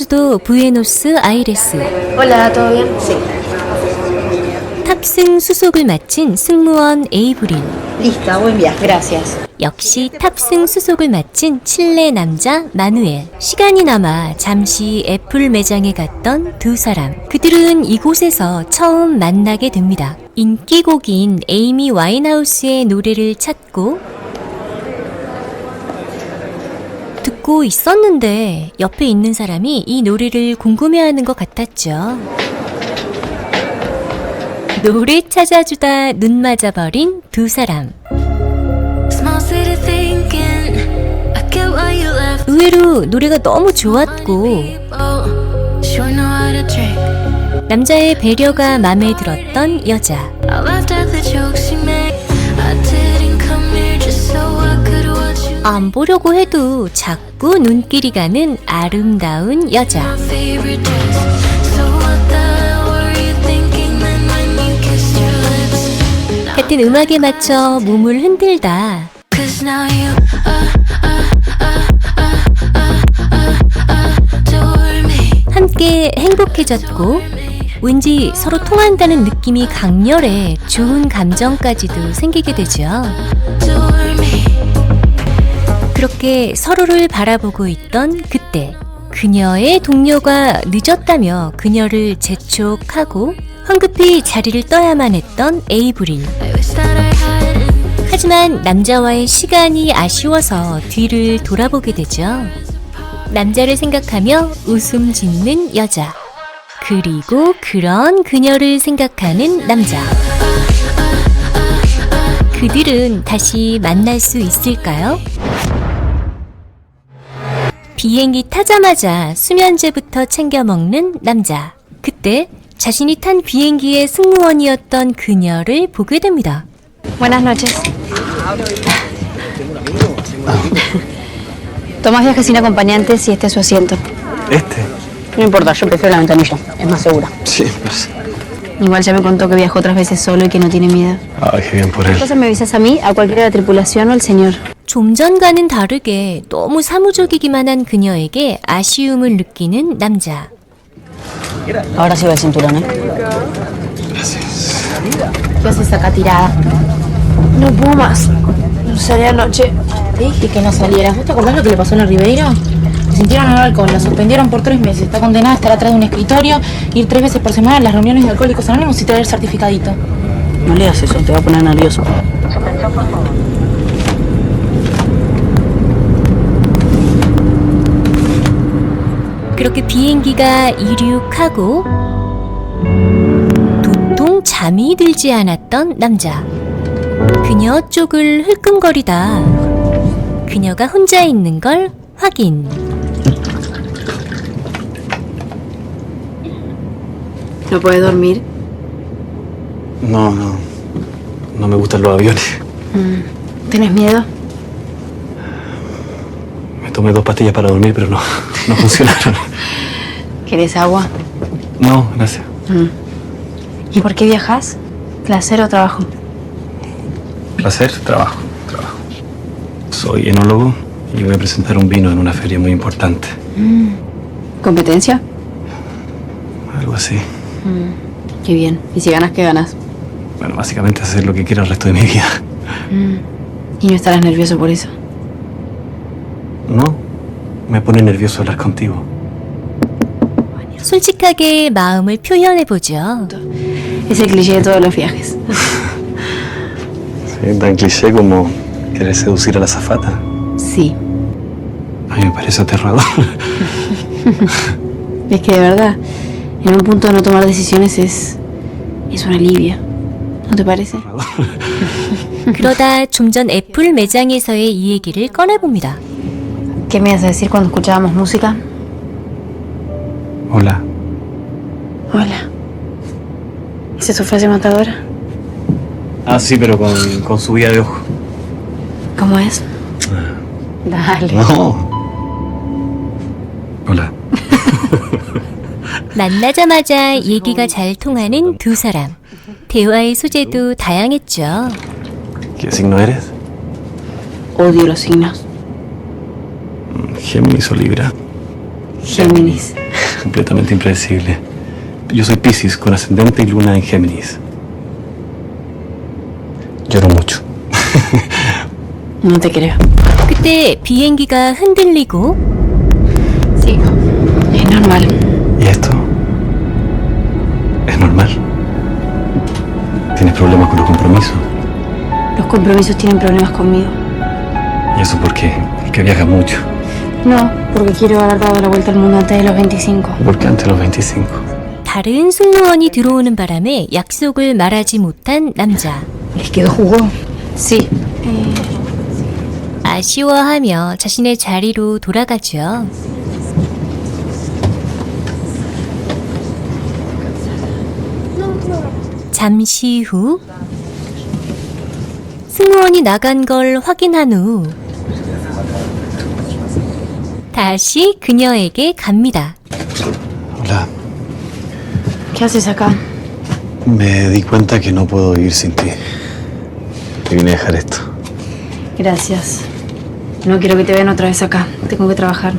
수도 부에노스 아이레스. Hola, ¿todo bien? Sí. 탑승 수속을 마친 승무원 에이브릴. Lista, buen viaje. Gracias. 역시 탑승 수속을 마친 칠레 남자 마누엘. 시간이 남아 잠시 애플 매장에 갔던 두 사람. 그들은 이곳에서 처음 만나게 됩니다. 인기곡인 에이미 와인하우스의 노래를 찾고 듣고 있었는데 옆에 있는 사람이 이 노래를 궁금해하는 것 같았죠. 노래 찾아주다 눈 맞아버린 두 사람. 의외로 노래가 너무 좋았고 남자의 배려가 마음에 들었던 여자. 안 보려고 해도 자꾸 눈길이 가는 아름다운 여자. 같은 음악에 맞춰 몸을 흔들다 함께 행복해졌고 왠지 서로 통한다는 느낌이 강렬해 좋은 감정까지도 생기게 되죠. 그렇게 서로를 바라보고 있던 그때 그녀의 동료가 늦었다며 그녀를 재촉하고 황급히 자리를 떠야만 했던 에이브릴. 하지만 남자와의 시간이 아쉬워서 뒤를 돌아보게 되죠. 남자를 생각하며 웃음 짓는 여자. 그리고 그런 그녀를 생각하는 남자. 그들은 다시 만날 수 있을까요? 비행기 타자마자 수면제부터 챙겨 먹는 남자. 그때 자신이 탄 비행기의 승무원이었던 그녀를 보게 됩니다. Buenas noches. Tomás viajes sin acompañantes y este es su asiento. ¿Este? No importa, yo prefiero la ventanilla, es más segura. Sí, pues. Igual ya me contó que viajó otras veces solo y que no tiene miedo. Ay, qué bien por él. Entonces me avisas a mí, a cualquiera de la tripulación o al señor. 좀 전과는 다르게 너무 사무적이기만 한 그녀에게 아쉬움을 느끼는 남자. Ahora sí va el cinturón, ¿eh? Gracias. ¿Qué haces acá tirada? No puedo más. No salí anoche. Te dije que no salieras. ¿Vos te acordás lo que le pasó en el Ribeiro? Se sintieron en el balcón, la suspendieron por 3 meses. Está condenada a estar atrás de un escritorio, ir 3 veces por semana a las reuniones de Alcohólicos Anónimos y traer certificadito. No leas eso, te va a poner nervioso. 그렇게 비행기가 이륙하고 도통 잠이 들지 않았던 남자. 그녀 쪽을 흘끔거리다 그녀가 혼자 있는 걸 확인. ¿No puedes dormir? No, no. No me gustan los aviones. ¿Tienes miedo? Me tomé 2 pastillas para dormir, pero no funcionaron. ¿Quieres agua? No, gracias. ¿Y por qué viajas? ¿Placer o trabajo? Placer, trabajo. Soy enólogo y voy a presentar un vino en una feria muy importante. ¿Competencia? Algo así. Qué bien. ¿Y si ganas, qué ganas? Bueno, básicamente hacer lo que quiera el resto de mi vida. ¿Y no estarás nervioso por eso? No, me pone nervioso hablar contigo. 솔직하게 마음을 표현해보죠. Es el cliché de todos los viajes. Sí, tan cliché como querer seducir a la azafata. Sí. A mí me parece aterrador. Es que de verdad, en un punto de no tomar decisiones es un alivio. ¿No te parece? 그러다 좀 전 애플 매장에서의 이 얘기를 꺼내봅니다. ¿Qué me ibas a decir cuando escuchábamos música? Hola. Hola. ¿Esa es tu frase matadora? Ah, sí, pero con subida de ojo. ¿Cómo es? Dale. No. Hola. 만나자마자 얘기가 잘 통하는 두 사람. 대화의 소재도 다양했죠. ¿Qué signo eres? Odio los signos. Géminis o Libra. Géminis. completamente impredecible. Yo soy Piscis, con ascendente y luna en Géminis. Lloro mucho. No te creo. 그때 비행기가 흔들리고 Sí, es normal. ¿Y esto? ¿Es normal? ¿Tienes problemas con los compromisos? Los compromisos tienen problemas conmigo. ¿Y eso por qué? Es que viajas mucho. No, porque quiero haber dado la vuelta al mundo antes de los 25. ¿Por qué antes de los 25? 다른 승무원이 들어오는 바람에 약속을 말하지 못한 남자. ¿Les quedó jugo? Sí. 아쉬워하며 자신의 자리로 돌아가죠. 잠시 후 승무원이 나간 걸 확인한 후 다시 그녀에게 갑니다. Hola. ¿Qué haces acá? Me di cuenta que no puedo vivir sin ti. Te vine a dejar esto. Gracias. No quiero que te vean otra vez acá. Tengo que trabajar.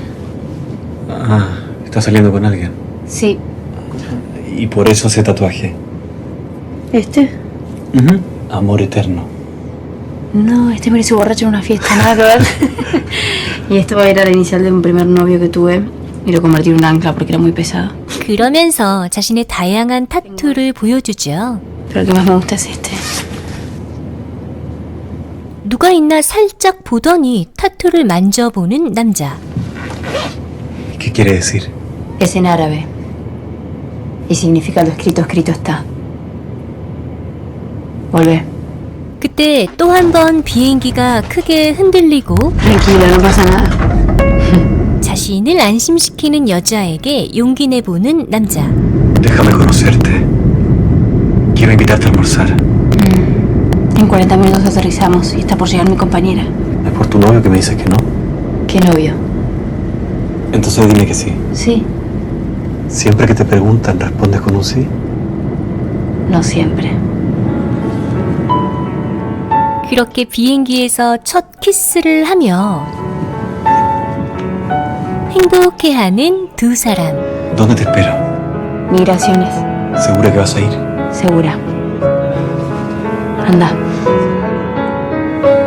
Ah, ¿estás saliendo con alguien? Sí. Y por eso ese tatuaje. ¿Este? Amor eterno. No, este me lo hizo borracho en una fiesta, nada que ver. Y esto era la inicial de un primer novio que tuve y lo convertí en un ancla porque era muy pesado. 그러면서 자신의 다양한 타투를 보여주죠. Pero el que más me gusta es este. 누가 있나 살짝 보더니 타투를 만져보는 남자. ¿Qué quiere decir? Es en árabe. Y significa lo escrito, escrito está. Volvé. 그때 또 한 번 비행기가 크게 흔들리고 Tranquila, no pasa nada. 자신을 안심시키는 여자에게 용기 내보는 남자. Déjame conocerte. Quiero invitarte a almorzar. En 40 minutos aterrizamos y está por llegar mi compañera. ¿Es por tu novio que me dices que no? ¿Qué novio? Entonces dime que sí. Sí, Siempre que te preguntan, ¿respondes con un sí? no siempre. 그렇게 비행기에서 첫 키스를 하며 행복해하는 두 사람. ¿Dónde te espero? Migraciones, ¿Segura que vas a ir? segura. Anda.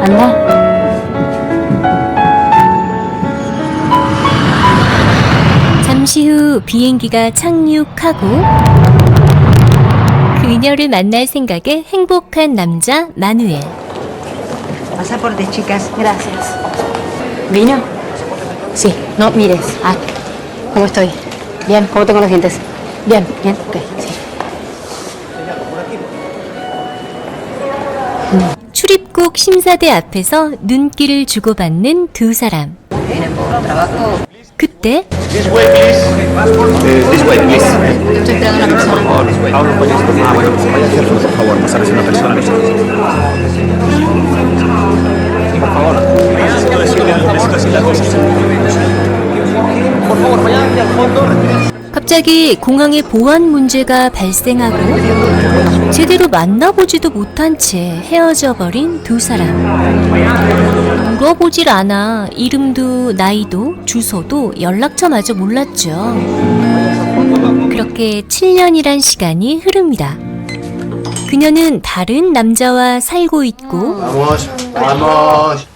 Anda. 잠시 후 비행기가 착륙하고 그녀를 만날 생각에 행복한 남자 마누엘. Pasaporte, chicas. Gracias. ¿Vino? Sí, no mires. Ah, ¿cómo estoy? Bien, ¿cómo tengo los dientes? Bien, bien, ok, sí. 출입국 심사대 앞에서 눈길을 주고받는 두 사람. 그때 Estoy esperando una persona. 갑자기 공항에 보안 문제가 발생하고 제대로 만나보지도 못한 채 헤어져 버린 두 사람. 물어보질 않아 이름도 나이도 주소도 연락처마저 몰랐죠. 그렇게 7년이란 시간이 흐릅니다. 그녀는 다른 남자와 살고 있고 Vamos, vamos.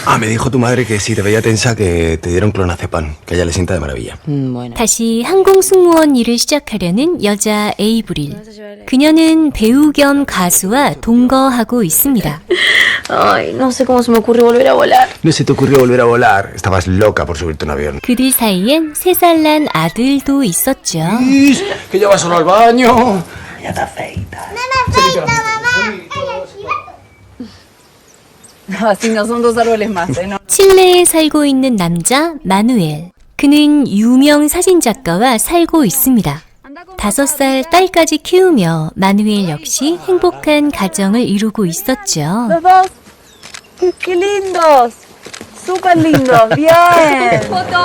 Ah, me dijo tu madre que si te veía tensa que te dieron clonazepam, que a ella le sienta de maravilla. Bueno. 다시 항공 승무원 일을 시작하려는 여자 에이브릴. 그녀는 배우 겸 가수와 동거하고 있습니다. Ay, no sé cómo se me ocurre volver a volar. No se te ocurrió volver a volar. Estabas loca por subirte a un avión. 그들 사이엔 3살 난 아들도 있었죠. Que ya vas solo al baño. Así no son 2 árboles más, ¿no? 칠레에 살고 있는 남자 마누엘. 그는 유명 사진작가와 살고 있습니다. 5살 딸까지 키우며 마누엘 역시 행복한 가정을 이루고 있었죠. Los dos. ¡Qué lindos! ¡Súper lindos! ¡Bien!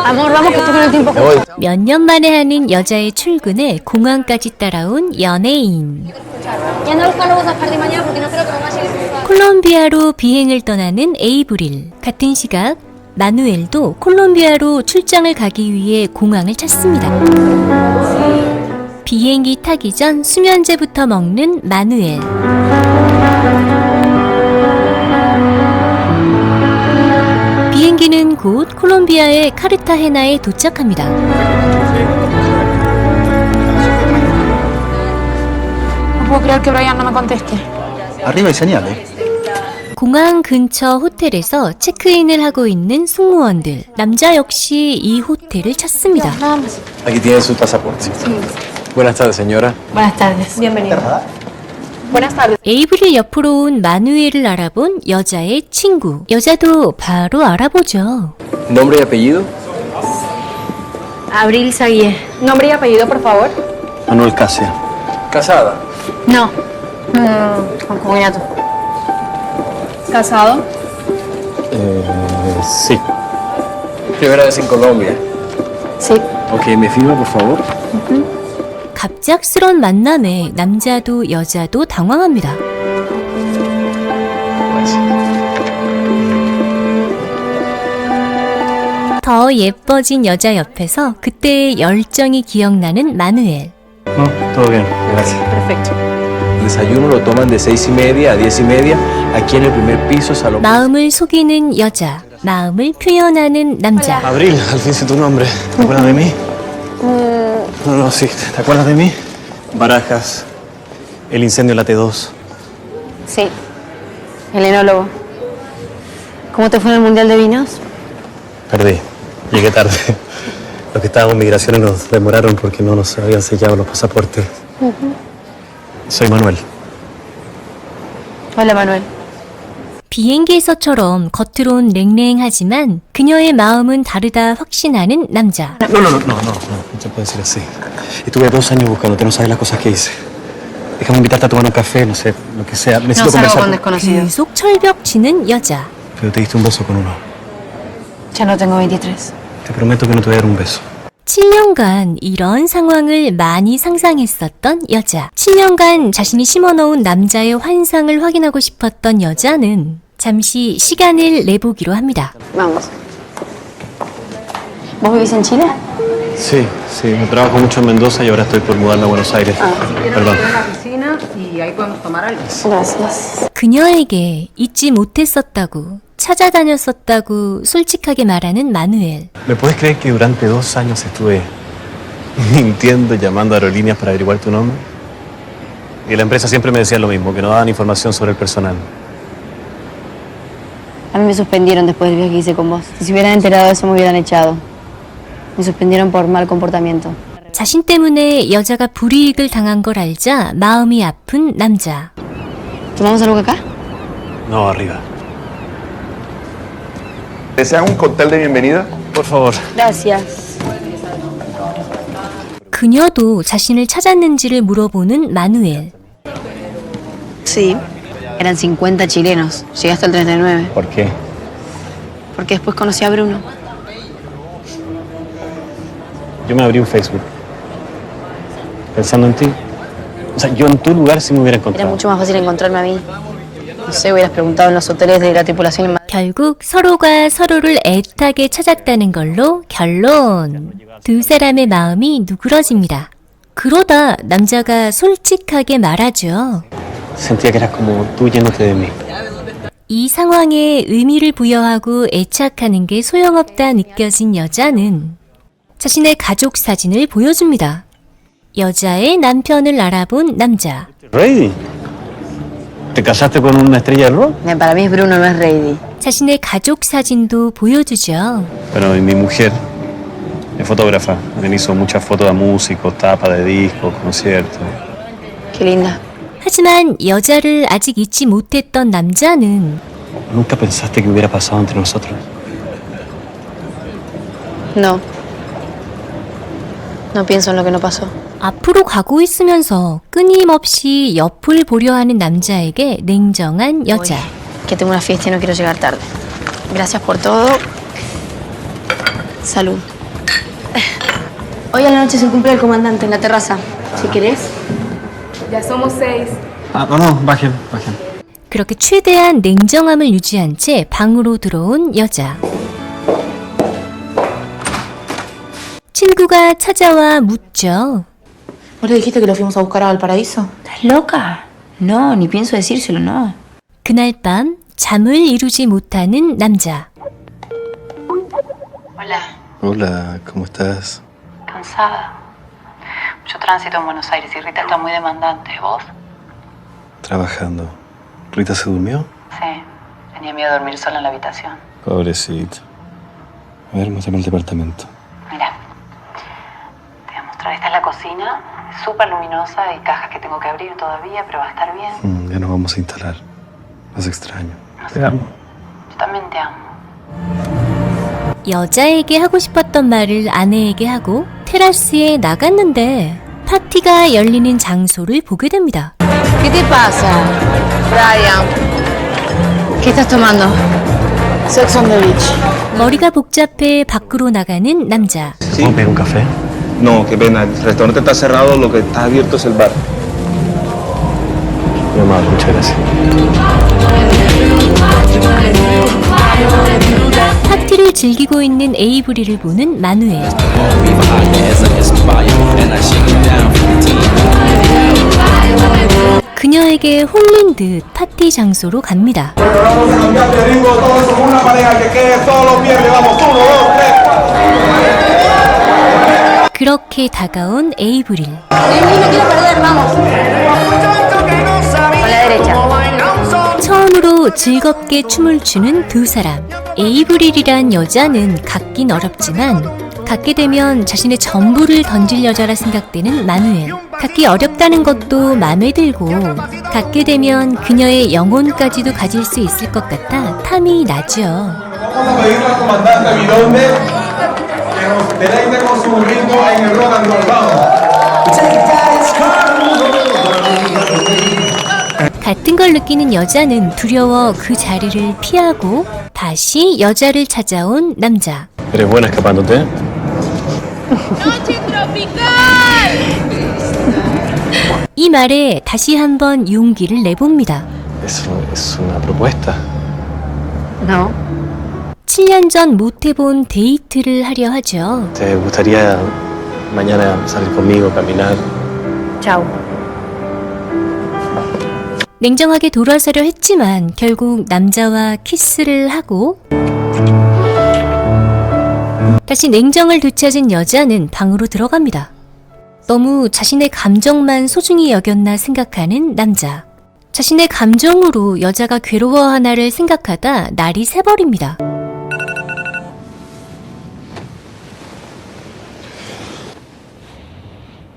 Amor, vamos que estoy con el tiempo. 몇 년 만에 하는 여자의 출근에 공항까지 따라온 연예인. Ya no los vamos a dejar de mañana porque no creo que mamá llegue. 콜롬비아로 비행을 떠나는 에이브릴. 같은 시각 마누엘도 콜롬비아로 출장을 가기 위해 공항을 찾습니다. 비행기 타기 전 수면제부터 먹는 마누엘. 비행기는 곧 콜롬비아의 카르타헤나에 도착합니다. No puedo creer que Brian no me conteste. Arriba hay señales. 공항 근처 호텔에서 체크인을 하고 있는 승무원들. 남자 역시 이 호텔을 찾습니다. Nada más. Aquí tiene su pasaporte. Buenas tardes, señora. Buenas tardes. Bienvenido. Buenas tardes. 에이브릴 옆으로 온 마누엘을 알아본 여자의 친구. 여자도 바로 알아보죠. ¿Nombre y apellido? Abril Zaguié. Nombre y apellido, por favor. Manuel Casia. ¿Casada? No. Con concubinato. ¿Casado? Sí. Primera vez en Colombia. Sí. Ok, ¿me firma, por favor? 갑작스런 만남에 남자도 여자도 당황합니다. 더 예뻐진 여자 옆에서 그때의 열정이 기억나는 마누엘. No, todo bien, gracias. Perfecto. El desayuno lo toman de 6:30 a 10:30 aquí en el primer piso, salón. 마음을 속이는 여자, 마음을 표현하는 남자. Abril, al fin sé tu nombre. ¿Te acuerdas de mí? No, no, sí. ¿Te acuerdas de mí? Barajas. El incendio en la T2. Sí. El enólogo. ¿Cómo te fue en el Mundial de Vinos? Perdí. Llegué tarde. Los que estaban en migraciones nos demoraron porque no nos habían sellado los pasaportes. Soy Manuel. Hola, Manuel. 비행기에서처럼 겉으론 냉랭하지만 그녀의 마음은 다르다 확신하는 남자. No se puede decir así. Estuve 2 años buscándote, no sabes las cosas que hice. Déjame invitarte a tomar un café, no sé, lo que sea. No Necesito salgo con conversar. desconocidos. 계속 철벽 치는 여자. Pero te diste un beso con uno. Ya no tengo 23. Te prometo que no te voy a dar un beso. 7년간 이런 상황을 많이 상상했었던 여자. 7년간 자신이 심어놓은 남자의 환상을 확인하고 싶었던 여자는 잠시 시간을 내보기로 합니다. Vamos. ¿Vos vivís en Chile? Sí, yo trabajo mucho en Mendoza y ahora estoy por mudarme a Buenos Aires. Perdón. En la piscina y ahí podemos tomar algo. Gracias. 그녀에게 잊지 못했었다고, 찾아다녔었다고 솔직하게 말하는 마누엘. ¿Me puedes creer que durante 2 años estuve mintiendo, llamando a aerolíneas para averiguar tu nombre? Y la empresa siempre me decía lo mismo, que no daban información sobre el personal. A mí me suspendieron después del viaje que hice con vos. Si se hubieran enterado de eso me hubieran echado. Me suspendieron por mal comportamiento. 자신 때문에 여자가 불이익을 당한 걸 알자 마음이 아픈 남자. ¿Tomamos algo acá? No, arriba. ¿Desean un cóctel de bienvenida? Por favor. Gracias. 그녀도 자신을 찾았는지를 물어보는 마누엘. Sí. Eran 50 chilenos. Llegué hasta el 39. ¿Por qué? Porque después conocí a Bruno. Yo me abrí un Facebook. Pensando en ti. O sea, yo en tu lugar sí me hubiera Era encontrado. mucho más fácil encontrarme a mí. No sé, hubieras preguntado en los hoteles de la tripulación en Madrid. 결국 서로가 서로를 애타게 찾았다는 걸로 결론. 두 사람의 마음이 누그러집니다. 그러다 남자가 솔직하게 말하죠. Sentía que eras como tú yéndote de mí. 이 상황에 의미를 부여하고 애착하는 게 소용없다 느껴진 여자는 자신의 가족 사진을 보여줍니다. 여자의 남편을 알아본 남자. Ready. ¿Te casaste con una estrella del rock? Para mí Bruno no es Reidy. 자신의 가족 사진도 보여주죠. Bueno, y mi mujer es fotógrafa. Me hizo muchas fotos de músicos, tapas de discos, conciertos. Qué linda. 하지만 여자를 아직 잊지 못했던 남자는 ¿Nunca pensaste que hubiera pasado entre nosotros? No. No pienso en lo que no pasó. 앞으로 가고 있으면서 끊임없이 옆을 보려 하는 남자에게 냉정한 여자. Que tengo una fiesta y no quiero llegar tarde. Gracias por todo. Salud. Hoy a la noche es el cumple del comandante en la terraza. Si querés. Ya somos 6. Ah, no, bajen. 그렇게 최대한 냉정함을 유지한 채 방으로 들어온 여자. 친구가 찾아와 묻죠. ¿Vos le dijiste que lo fuimos a buscar a Valparaíso? ¿Estás loca? No, ni pienso decírselo, no. 그날 밤 잠을 이루지 못하는 남자. Hola, Hola, ¿cómo estás? cansada. Mucho tránsito en Buenos Aires y Rita está muy demandante. ¿Vos? Trabajando. ¿Rita se durmió? Sí, tenía miedo de dormir sola en la habitación. Pobrecito. A ver, muéstrame el departamento. Mira, te voy a mostrar. Esta es la cocina, es súper luminosa y cajas que tengo que abrir todavía, pero va a estar bien. Ya nos vamos a instalar. Los extraño. Te amo. Yo también te amo. 여자에게 하고 싶었던 말을 아내에게 하고 테라스에 나갔는데 파티가 열리는 장소를 보게 됩니다. ¿Qué te pasa? Brian. ¿Qué estás tomando? Sex on the beach. 머리가 복잡해 밖으로 나가는 남자. ¿Vamos a pedir un café? No, qué pena. El restaurante está cerrado, lo que está abierto es el bar. Muy amable, muchas gracias. 파티를 즐기고 있는 에이브리를 보는 마누엘. 그녀에게 홀린 듯 파티 장소로 갑니다. 그렇게 다가온 에이브릴. 처음으로 즐겁게 춤을 추는 두 사람. 에이브릴이란 여자는 갖긴 어렵지만 갖게 되면 자신의 전부를 던질 여자라 생각되는 마누엘. 갖기 어렵다는 것도 마음에 들고 갖게 되면 그녀의 영혼까지도 가질 수 있을 것 같아 탐이 나죠. Vamos a pedirle al comandante Vidonde que nos deleite con su ritmo en el rock and roll. Vamos. 같은 걸 느끼는 여자는 두려워 그 자리를 피하고 다시 여자를 찾아온 남자. ¿Eres buena escapándote? 이 말에 다시 한번 용기를 내봅니다. Eso es una propuesta. No. 7년 전 못 해본 데이트를 하려 하죠. ¿Te gustaría mañana salir conmigo, caminar? Chao. 냉정하게 돌아서려 했지만 결국 남자와 키스를 하고 다시 냉정을 되찾은 여자는 방으로 들어갑니다. 너무 자신의 감정만 소중히 여겼나 생각하는 남자. 자신의 감정으로 여자가 괴로워하나를 생각하다 날이 새버립니다.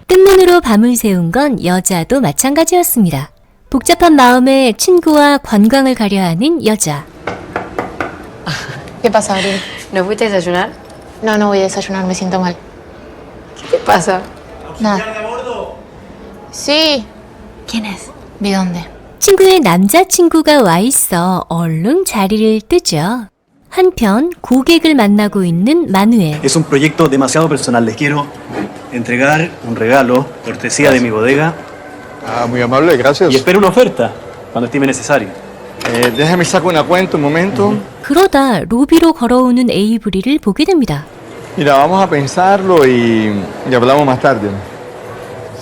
뜬눈으로 밤을 새운 건 여자도 마찬가지였습니다. 복잡한 마음에 친구와 관광을 가려 하는 여자. ¿Qué pasa, Abril? ¿No fuiste a desayunar? No, no voy a desayunar, me siento mal. ¿Qué te pasa? Nada. Sí. ¿Quién es? ¿Vidonde? 친구의 남자친구가 와 있어 얼른 자리를 뜨죠. 한편 고객을 만나고 있는 마누엘. Es un proyecto demasiado personal. Les quiero entregar un regalo, cortesía de mi bodega. Ah, muy amable, gracias. Y espero una oferta cuando estime necesario. Déjame sacar una cuenta un momento. 그러다 로비로 걸어오는 에이브리를 보게 됩니다. Mira, vamos a pensarlo y hablamos más tarde.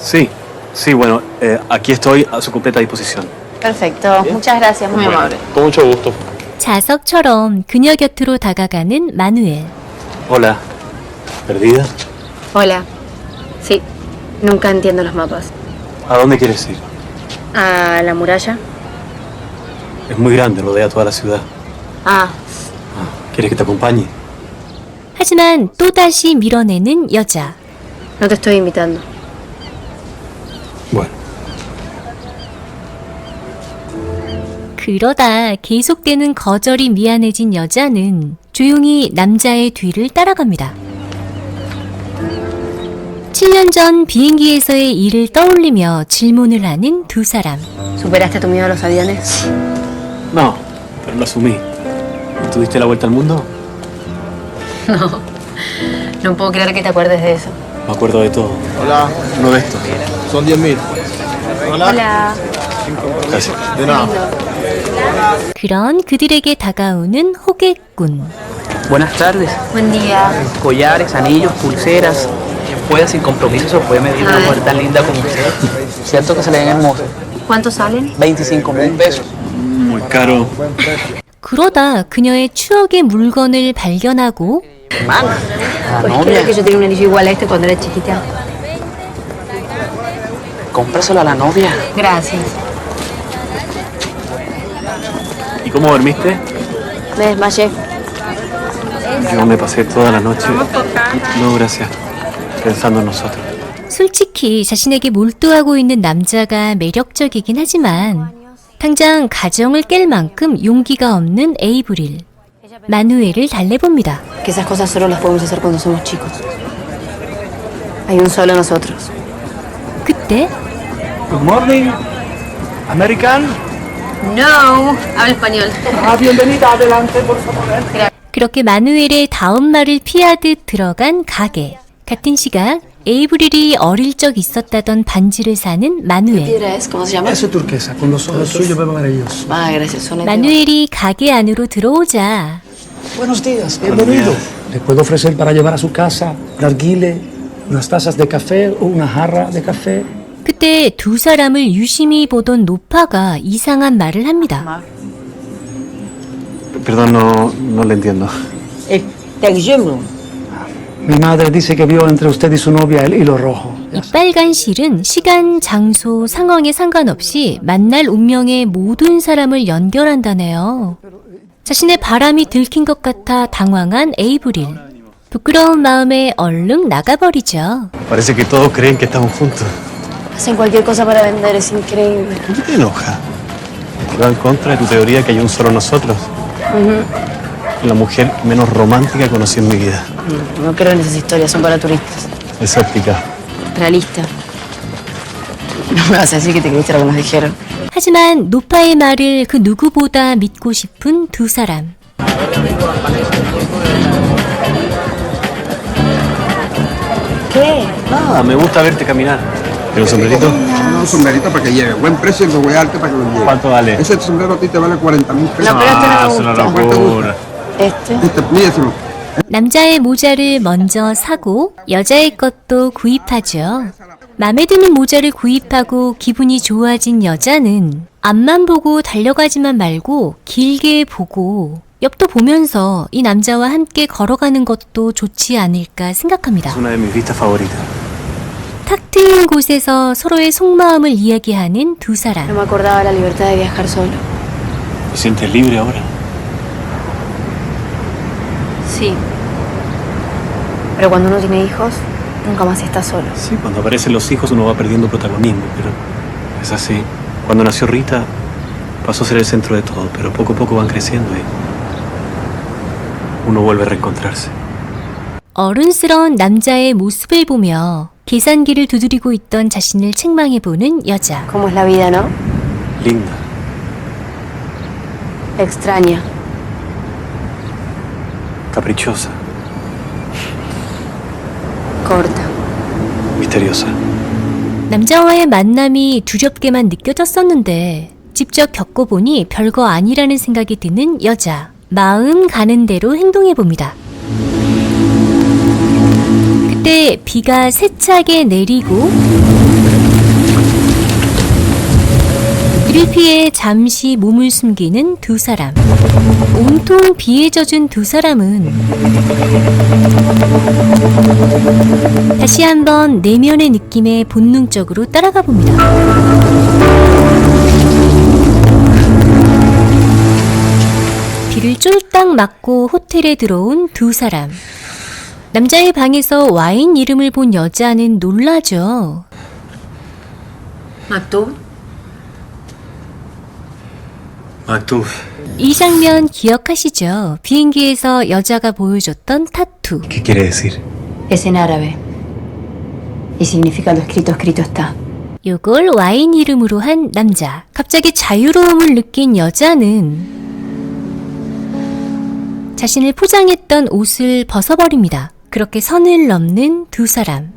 Sí, bueno, aquí estoy a su completa disposición. Perfecto. Muchas gracias, muy amable. Con mucho gusto. 자석처럼 그녀 곁으로 다가가는 마누엘. Hola, ¿perdida? Hola. Sí, nunca entiendo los mapas. ¿A dónde quieres ir? ¿A la muralla? Es muy grande, rodea toda la ciudad. Ah, ¿Quieres que te acompañe? 하지만 또다시 밀어내는 여자. no te estoy invitando. Bueno. 그러다 계속되는 거절이 미안해진 여자는 조용히 남자의 뒤를 따라갑니다. 7년 전 비행기에서의 일을 떠올리며 질문을 하는 두 사람. ¿Superaste tu miedo a los aviones? No, pero lo asumí. ¿Tú diste la vuelta al mundo? No. No puedo creer que te acuerdes de eso. Me acuerdo de todo. Hola, No de esto. son 10.000. Hola. Gracias. De nada. 그런 그들에게 다가오는 호객꾼. Buenas tardes. Buen día. Collares, anillos, pulseras. puede, sin compromiso, se puede medir una mujer tan linda como usted. Cierto que se le ven hermosas. ¿Cuántos salen? 25.000 pesos. Muy caro. 그러다 그녀의 추억의 물건을 발견하고 Hermana, la Pues novia. creo que yo tenía un anillo igual a este cuando era chiquita. Cómpraselo a la novia. Gracias. ¿Y cómo dormiste? Me desmayé. Yo me pasé toda la noche. No, gracias. Pensando en nosotros. 솔직히 자신에게 몰두하고 있는 남자가 매력적이긴 하지만 당장 가정을 깰 만큼 용기가 없는 에이브릴. 마누엘을 달래봅니다. Que esas cosas solo las podemos hacer cuando somos chicos. Hay un solo nosotros. 그때 Good morning. American. No, habla español. Bienvenida, adelante, por favor. 그렇게 마누엘의 다음 말을 피하듯 들어간 가게. 같은 시각 에이브릴이 어릴 적 있었다던 반지를 사는 마누엘. ¿Piedra es? ¿Cómo se llama? Eso es turquesa, con los ojos suyos ve maravilloso. Ah, gracias. Son 마누엘이 가게 안으로 들어오자 Buenos días, bienvenido. Le puedo ofrecer para llevar a su casa narguile, unas tazas de café o una jarra de café. 그때 두 사람을 유심히 보던 노파가 이상한 말을 합니다. Perdón, no le entiendo. Mi madre dice que vio entre usted y su novia el hilo rojo. 이 빨간 실은 시간, 장소, 상황에 상관없이 만날 운명의 모든 사람을 연결한다네요. 자신의 바람이 들킨 것 같아 당황한 에이브릴. 부끄러운 마음에 얼른 나가버리죠. Parece que todos creen que estamos juntos. Hacen cualquier cosa para vender, es increíble. ¿Por qué te enoja? Va en contra de tu teoría que hay un solo nosotros. La mujer menos romántica que conocí en mi vida. No creo en esas historias, son para turistas. Escéptica. Realista. No me vas a decir que te creíste lo que nos dijeron. 하지만 노파의 말을 그 누구보다 믿고 싶은 두 사람. ¿Qué? Nada, me gusta verte caminar. ¿Pero un sombrerito? Un sombrerito para que lleve. Buen precio y lo voy a darte para que lo lleve. ¿Cuánto vale? Ese sombrero a ti te vale 40.000 pesos. No, pero este no me es una gusta. locura. Este. Mídeselo. 남자의 모자를 먼저 사고 여자의 것도 구입하죠. 맘에 드는 모자를 구입하고 기분이 좋아진 여자는 앞만 보고 달려가지만 말고 길게 보고 옆도 보면서 이 남자와 함께 걸어가는 것도 좋지 않을까 생각합니다. Es una de mis vistas favoritas. 탁 트인 곳에서 서로의 속마음을 이야기하는 두 사람. No me acordaba la libertad de viajar solo. ¿Te sientes libre ahora? Sí. Pero cuando uno tiene hijos, nunca más está solo. Sí, cuando aparecen los hijos uno va perdiendo protagonismo, pero es así. Cuando nació Rita, pasó a ser el centro de todo, pero poco a poco van creciendo y uno vuelve a reencontrarse. 어른스러운 남자의 모습을 보며 계산기를 두드리고 있던 자신을 책망해보는 여자. ¿Cómo es la vida, no? Linda. Extraña. Caprichosa. Corta. Misteriosa. 남자와의 만남이 두렵게만 느껴졌었는데 직접 겪어보니 별거 아니라는 생각이 드는 여자. 마음 가는 대로 행동해봅니다. 그때 비가 세차게 내리고 이를 피해 잠시 몸을 숨기는 두 사람. 온통 비에 젖은 두 사람은 다시 한번 내면의 느낌에 본능적으로 따라가 봅니다. 비를 쫄딱 맞고 호텔에 들어온 두 사람. 남자의 방에서 와인 이름을 본 여자는 놀라죠. ¿Maktub? Maktub. 이 장면 기억하시죠? 비행기에서 여자가 보여줬던 타투. ¿Qué quiere decir? Es en árabe. Y significa lo escrito, escrito está. 요걸 와인 이름으로 한 남자. 갑자기 자유로움을 느낀 여자는 자신을 포장했던 옷을 벗어버립니다. 그렇게 선을 넘는 두 사람.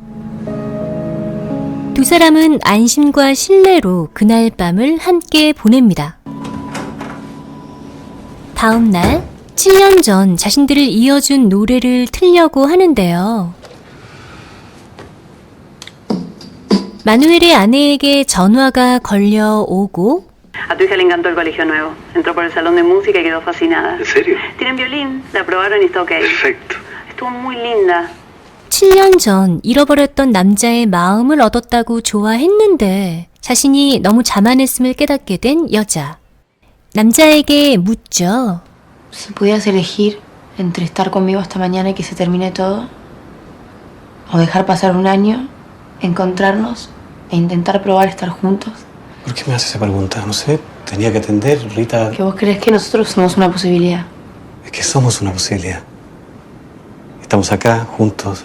두 사람은 안심과 신뢰로 그날 밤을 함께 보냅니다. 다음 날 7년 전 자신들을 이어준 노래를 틀려고 하는데요. 마누엘의 아내에게 전화가 걸려오고 A tu hija le encantó el colegio nuevo. Entró por el salón de música y quedó fascinada. ¿En serio? Tienen violín, la probaron y está ok. Perfecto. Estuvo muy linda. 7년 전 잃어버렸던 남자의 마음을 얻었다고 좋아했는데 자신이 너무 자만했음을 깨닫게 된 여자. 남자에게 묻죠. Si pudieras elegir entre estar conmigo hasta mañana y que se termine todo, o dejar pasar un año, encontrarnos e intentar probar estar juntos. ¿Por qué me hace esa pregunta? No sé, tenía que atender, Rita. Que vos crees que nosotros somos una posibilidad. Es que somos una posibilidad. Estamos acá, juntos.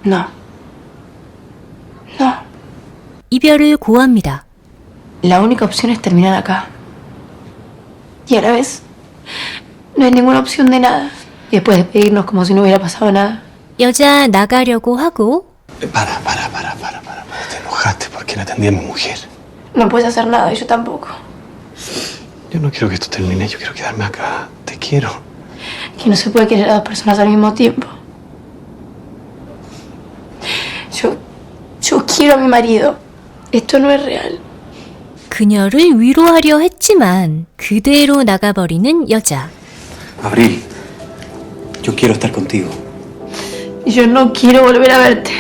No. No. 이별을 고합니다. La única opción es terminar acá. Y a la vez, no hay ninguna opción de nada. Y después despedirnos como si no hubiera pasado nada. 여자 나가려고 하고 Para. Te enojaste porque no atendí a mi mujer. No puedes hacer nada y yo tampoco. Yo no quiero que esto termine, yo quiero quedarme acá. Te quiero. Que no se puede querer a dos personas al mismo tiempo. Yo quiero a mi marido. Esto no es real. 그녀를 위로하려 했지만 그대로 나가버리는 여자. Abril, yo quiero estar contigo. Yo no quiero volver a verte.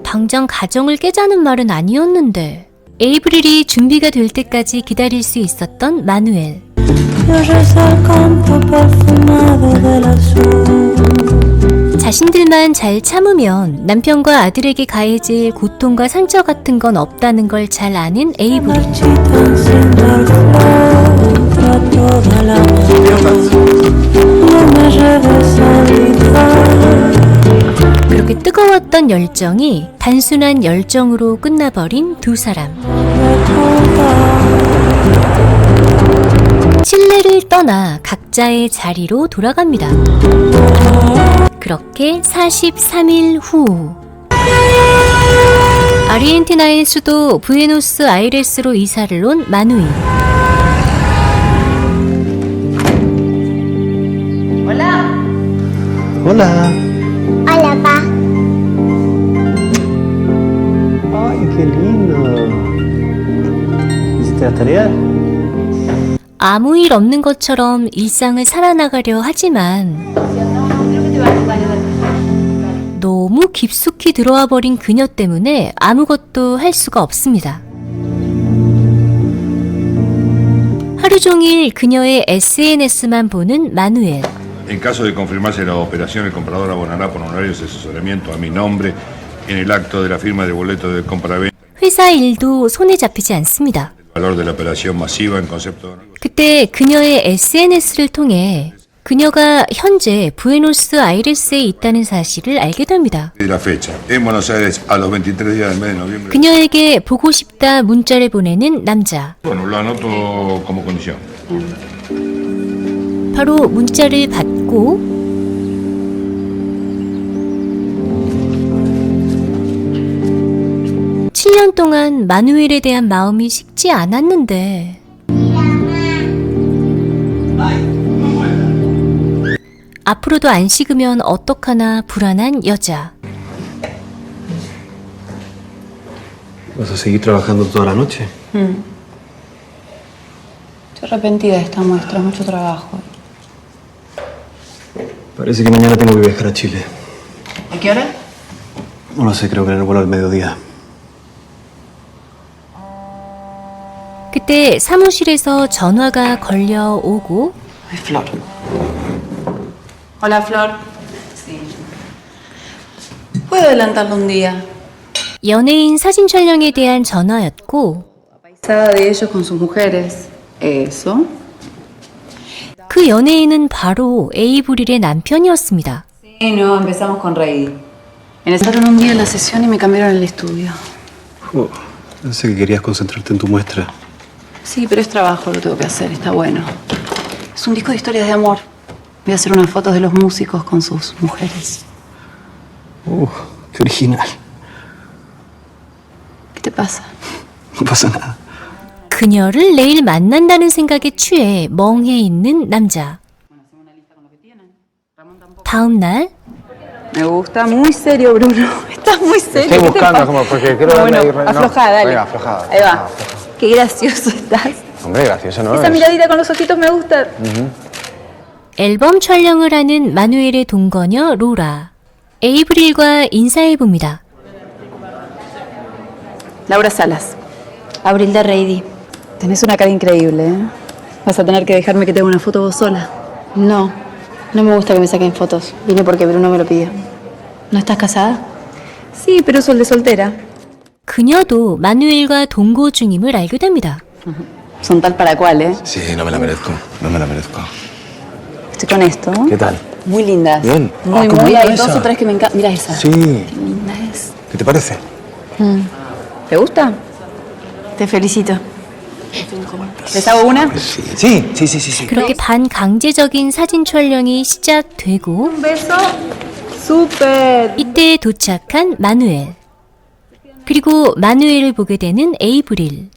당장 가정을 깨자는 말은 아니었는데 에이브릴이 준비가 될 때까지 기다릴 수 있었던 마누엘. 자신들만 잘 참으면 남편과 아들에게 가해질 고통과 상처 같은 건 없다는 걸 잘 아는 에이브릴. 그렇게 뜨거웠던 열정이 단순한 열정으로 끝나버린 두 사람. 칠레를 떠나 각자의 자리로 돌아갑니다. 그렇게 43일 후 아르헨티나의 수도 부에노스아이레스로 이사를 온 마누이. Hola. Hola, pa. Ay, qué lindo. ¿Hiciste las tareas? 아무 일 없는 것처럼 일상을 살아나가려 하지만 너무 깊숙이 들어와 버린 그녀 때문에 아무것도 할 수가 없습니다. 하루 종일 그녀의 SNS만 보는 마누엘. En caso de confirmarse la operación, el comprador abonará por honorarios de asesoramiento a mi nombre en el acto de la firma de boleto de compra-venta. 회사 일도 손에 잡히지 않습니다. El valor de la operación masiva en concepto de... 그때 그녀의 SNS를 통해 그녀가 현재 부에노스아이레스에 있다는 사실을 알게 됩니다. de la fecha. En Buenos Aires a los 23 días del mes de noviembre. 그녀에게 보고 싶다 문자를 보내는 남자. Bueno, lo anoto como condición. 바로 문자를 받고 (7년) 동안 마누엘에 대한 마음이 식지 않았는데 앞으로도 안 식으면 어떡하나 불안한 여자. ¿Vas a seguir trabajando toda la noche? Estoy arrepentida de esta muestra, mucho trabajo. Parece que mañana tengo que viajar a Chile. ¿A qué hora? No lo sé, creo que en el vuelo al mediodía. 그때 사무실에서 전화가 걸려오고 Flor. Hola, Flor. Sí. ¿Puedo adelantarlo un día? 연예인 사진 촬영에 대한 전화였고 Paisada de ellos con sus mujeres. Eso. 그 연예인은 바로 에이브릴의 남편이었습니다. Sí, no, empezamos con Reidi. Empezaron un día la sesión y me cambiaron el estudio. Pensé que querías concentrarte en tu muestra. Sí, pero es trabajo, lo tengo que hacer, está bueno. Es un disco de historias de amor. Voy a hacer unas fotos de los músicos con sus mujeres. Qué original. ¿Qué te pasa? No pasa nada. 그녀를 내일 만난다는 생각에 취해 멍해 있는 남자. 다음 날 Me gusta, muy serio, Bruno. estás muy serio. Estoy ¿qué te buscando pasa? como porque quiero No, darle bueno, ahí no. aflojá, dale. Venga, aflojá. Ahí va. Qué gracioso estás. Hombre, gracioso, ¿no? Esa miradita con los ojitos me gusta. 앨범 촬영을 하는 마누엘의 동거녀 로라. 에이브릴과 인사해봅니다. Laura Salas. Abril de Reidy. Tenés una cara increíble, ¿eh? Vas a tener que dejarme que te haga una foto vos sola. No, no me gusta que me saquen fotos. Vine porque Bruno me lo pidió. ¿No estás casada? Sí, pero sol de soltera. 그녀도 마누엘과 동거 중임을 알게 됩니다. Son tal para cual, ¿eh? Sí, no me la merezco. No me la merezco. Estoy con esto. ¿Qué tal? Muy lindas. Bien. Muy, qué muy. bonita Hay esa. dos o tres que me encantan. Mira esa. Sí. Qué linda es. ¿Qué te parece? ¿Te gusta? Te felicito. ¿Les hago una? Sí. 그렇게 반강제적인 사진 촬영이 시작되고 Un beso. Súper. 이때 도착한 마누엘. 그리고 마누엘을 보게 되는 에이브릴.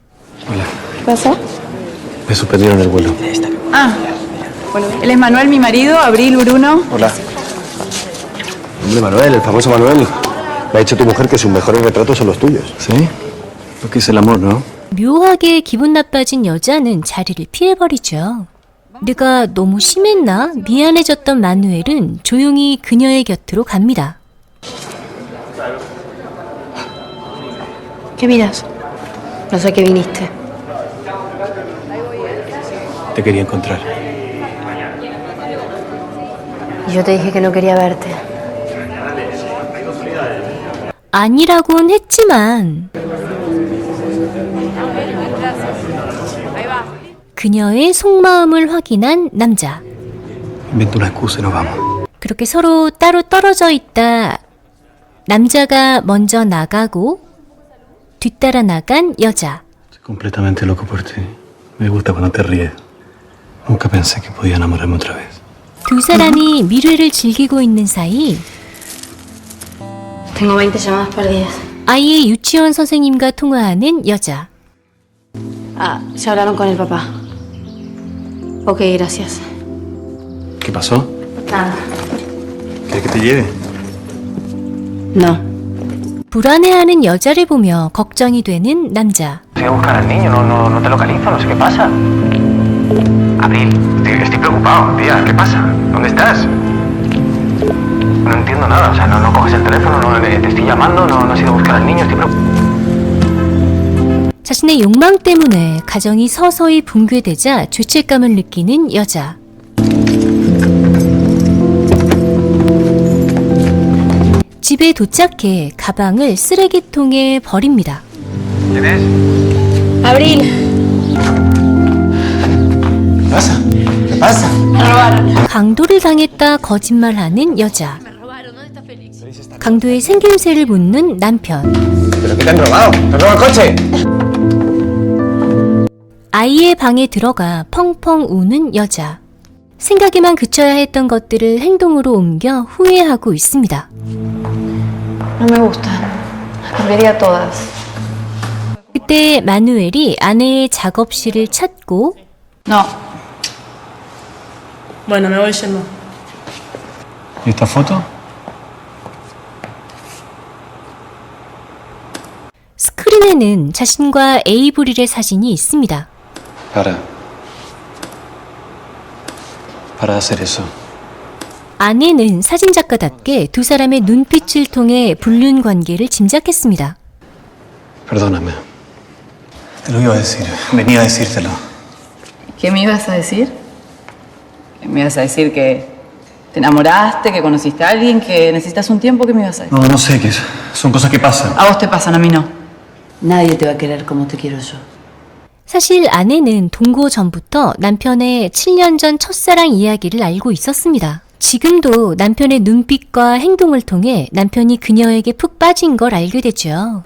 ¿Qué pasó? Me suspendieron el vuelo. Ah, bueno, él es Manuel, mi marido, Abril, Bruno. Hola. Hombre, Manuel, el famoso Manuel. Me ha dicho tu mujer que sus mejores retratos son los tuyos. ¿Sí? Lo que es el amor, ¿no? 묘하게 기분 나빠진 여자는 자리를 피해버리죠. 내가 너무 심했나? 미안해졌던 마누엘은 조용히 그녀의 곁으로 갑니다. ¿Qué miras? No sé qué viniste. Te quería encontrar. Y yo te dije que no quería verte. 아니라고는 했지만 그녀의 속마음을 확인한 남자. Invento una excusa y nos vamos. 그렇게 서로 따로 떨어져 있다 남자가 먼저 나가고 뒤따라 나간 여자. Estoy completamente loco por ti. Me gusta cuando te ríes. Nunca pensé que podía enamorarme otra vez. 두 사람이 미래를 즐기고 있는 사이 Tengo 20 llamadas perdidas. 아이의 유치원 선생님과 통화하는 여자. Ah, ya hablaron con el papá. Ok, gracias. ¿Qué pasó? Nada. ¿Quieres que te lleve? No. 불안해하는 여자를 보며 걱정이 되는 남자. Voy a buscar al niño, no te localizo, no sé qué pasa. Abril, estoy preocupado, tía, ¿qué pasa? ¿Dónde estás? No entiendo nada, o sea, no coges el teléfono, te estoy llamando, no has ido a buscar al niño, estoy preocupado. 자신의 욕망 때문에 가정이 서서히 붕괴되자 죄책감을 느끼는 여자. 집에 도착해 가방을 쓰레기통에 버립니다. ¿Quién es? Abril. ¿Qué pasa? ¿Qué pasa? 강도를 당했다 거짓말하는 여자. 강도의 생김새를 묻는 남편. ¿Pero qué te han robado? ¿Te han robado el coche? 아이의 방에 들어가 펑펑 우는 여자. 생각에만 그쳐야 했던 것들을 행동으로 옮겨 후회하고 있습니다. No me gustan. Cambiaría todas. 그때 마누엘이 아내의 작업실을 찾고 No. Bueno, me voy yendo. ¿Y esta foto? 스크린에는 자신과 에이브릴의 사진이 있습니다. Para de hacer eso. 아내는 사진작가답게 두 사람의 눈빛을 통해 불륜 관계를 짐작했습니다. Perdóname. Te lo iba a decir. Venía a decírtelo. ¿Qué me ibas a decir? ¿Me ibas a decir que te enamoraste, que conociste a alguien, que necesitas un tiempo? ¿Qué me ibas a decir? No sé, que son cosas que pasan. A vos te pasan, a mí no. Nadie te va a querer como te quiero yo. 사실 아내는 동거 전부터 남편의 7년 전 첫사랑 이야기를 알고 있었습니다. 지금도 남편의 눈빛과 행동을 통해 남편이 그녀에게 푹 빠진 걸 알게 되죠.